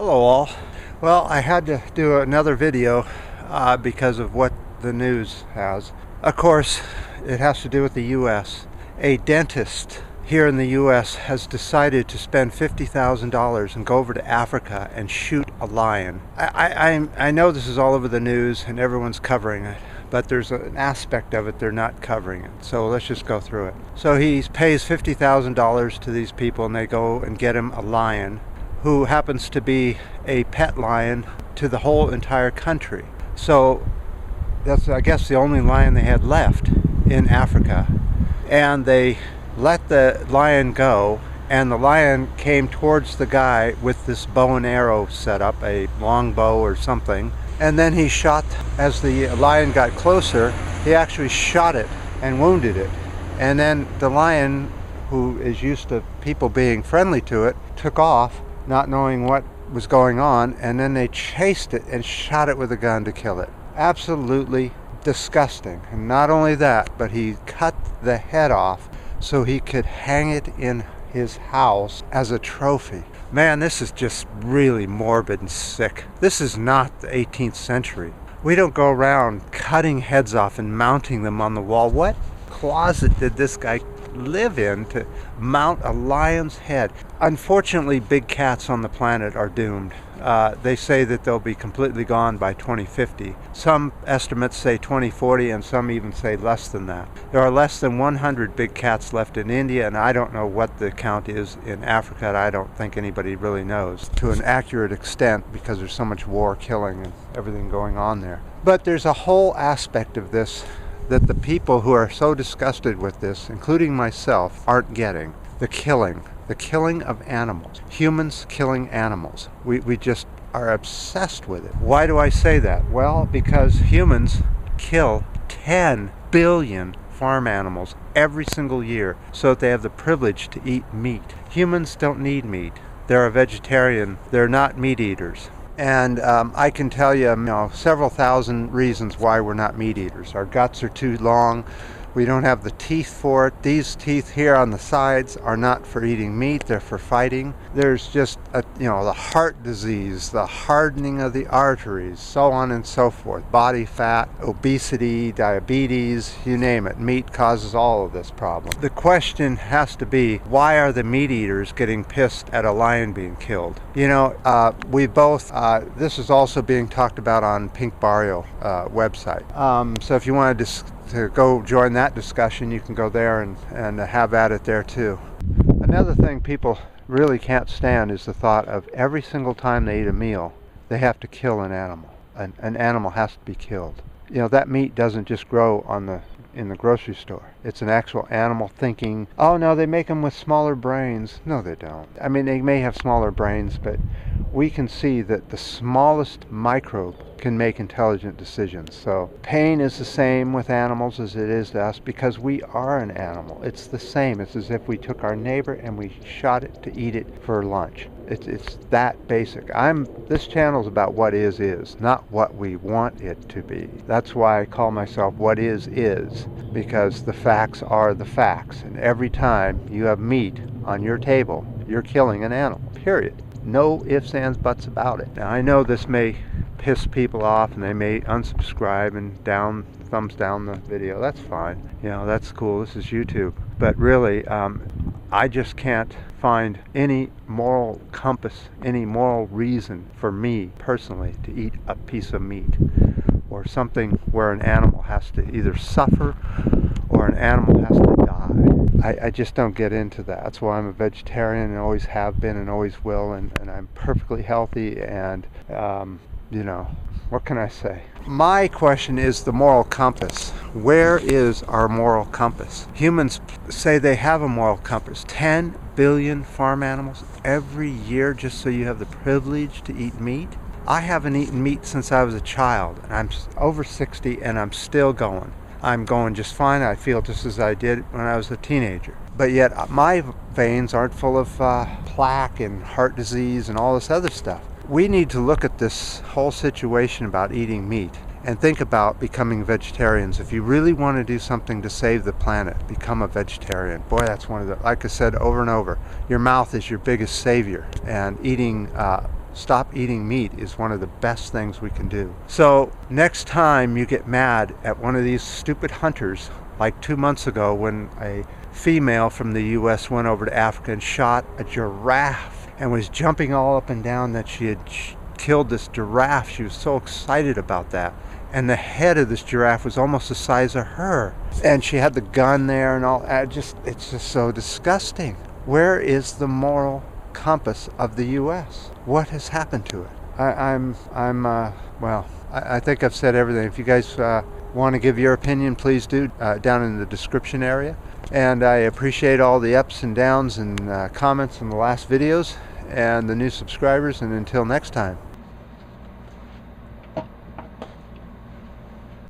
Hello all. Well, I had to do another video because of what the news has. Of course, it has to do with the U.S. A dentist here in the U.S. has decided to spend $50,000 and go over to Africa and shoot a lion. I know this is all over the news and everyone's covering it, but there's an aspect of it they're not covering it. So let's just go through it. So he pays $50,000 to these people and they go and get him a lion who happens to be a pet lion to the whole entire country. So that's, I guess, the only lion they had left in Africa. And they let the lion go, and the lion came towards the guy with this bow and arrow set up, a long bow or something. And then he shot, as the lion got closer, he actually shot it and wounded it. And then the lion, who is used to people being friendly to it, took off, not knowing what was going on, and then they chased it and shot it with a gun to kill it. Absolutely disgusting. And not only that, but he cut the head off so he could hang it in his house as a trophy. Man, this is just really morbid and sick. This is not the 18th century. We don't go around cutting heads off and mounting them on the wall. What closet did this guy live in to mount a lion's head? Unfortunately, big cats on the planet are doomed. They say that they'll be completely gone by 2050. Some estimates say 2040, and some even say less than that. There are less than 100 big cats left in India, and I don't know what the count is in Africa. And I don't think anybody really knows to an accurate extent because there's so much war, killing, and everything going on there. But there's a whole aspect of this that the people who are so disgusted with this, including myself, aren't getting. The killing of animals. Humans killing animals. We just are obsessed with it. Why do I say that? Well, because humans kill 10 billion farm animals every single year so that they have the privilege to eat meat. Humans don't need meat. They're a vegetarian. They're not meat eaters. And I can tell you, several thousand reasons why we're not meat eaters. Our guts are too long. We don't have the teeth for it. These teeth here on the sides are not for eating meat. They're for fighting. There's just, the heart disease, the hardening of the arteries, so on and so forth. Body fat, obesity, diabetes, you name it. Meat causes all of this problem. The question has to be, why are the meat eaters getting pissed at a lion being killed? We both, this is also being talked about on Pink Barrio website. So if you want to go join that discussion, you can go there and have at it there too. Another thing people really can't stand is the thought of every single time they eat a meal, they have to kill an animal. An animal has to be killed. That meat doesn't just grow in the grocery store. It's an actual animal thinking, oh no, they make them with smaller brains. No, they don't. I mean, they may have smaller brains, but we can see that the smallest microbe can make intelligent decisions. So pain is the same with animals as it is to us because we are an animal. It's the same. It's as if we took our neighbor and we shot it to eat it for lunch. It's that basic. This channel is about what is, not what we want it to be. That's why I call myself What Is, because the facts are the facts. And every time you have meat on your table, you're killing an animal, period. No ifs, ands, buts about it. Now, I know this may piss people off and they may unsubscribe and thumbs down the video. That's fine. That's cool. This is YouTube. But really, I just can't find any moral compass, any moral reason for me personally to eat a piece of meat or something where an animal has to either suffer or an animal has to die. I just don't get into that. That's why I'm a vegetarian and always have been and always will, and I'm perfectly healthy and, what can I say? My question is the moral compass. Where is our moral compass? Humans say they have a moral compass. 10 billion farm animals every year just so you have the privilege to eat meat? I haven't eaten meat since I was a child, and I'm over 60 and I'm still going. I'm going just fine. I feel just as I did when I was a teenager. But yet my veins aren't full of plaque and heart disease and all this other stuff. We need to look at this whole situation about eating meat and think about becoming vegetarians. If you really want to do something to save the planet, become a vegetarian. Boy, that's one of the, like I said over and over, your mouth is your biggest savior, and eating stop eating meat is one of the best things we can do. So next time you get mad at one of these stupid hunters, like 2 months ago when a female from the US went over to Africa and shot a giraffe and was jumping all up and down that she had killed this giraffe. She was so excited about that. And the head of this giraffe was almost the size of her. And she had the gun there and all. It's just so disgusting. Where is the moral compass of the U.S.? What has happened to it? I think I've said everything. If you guys want to give your opinion, please do down in the description area. And I appreciate all the ups and downs and comments in the last videos and the new subscribers. And until next time.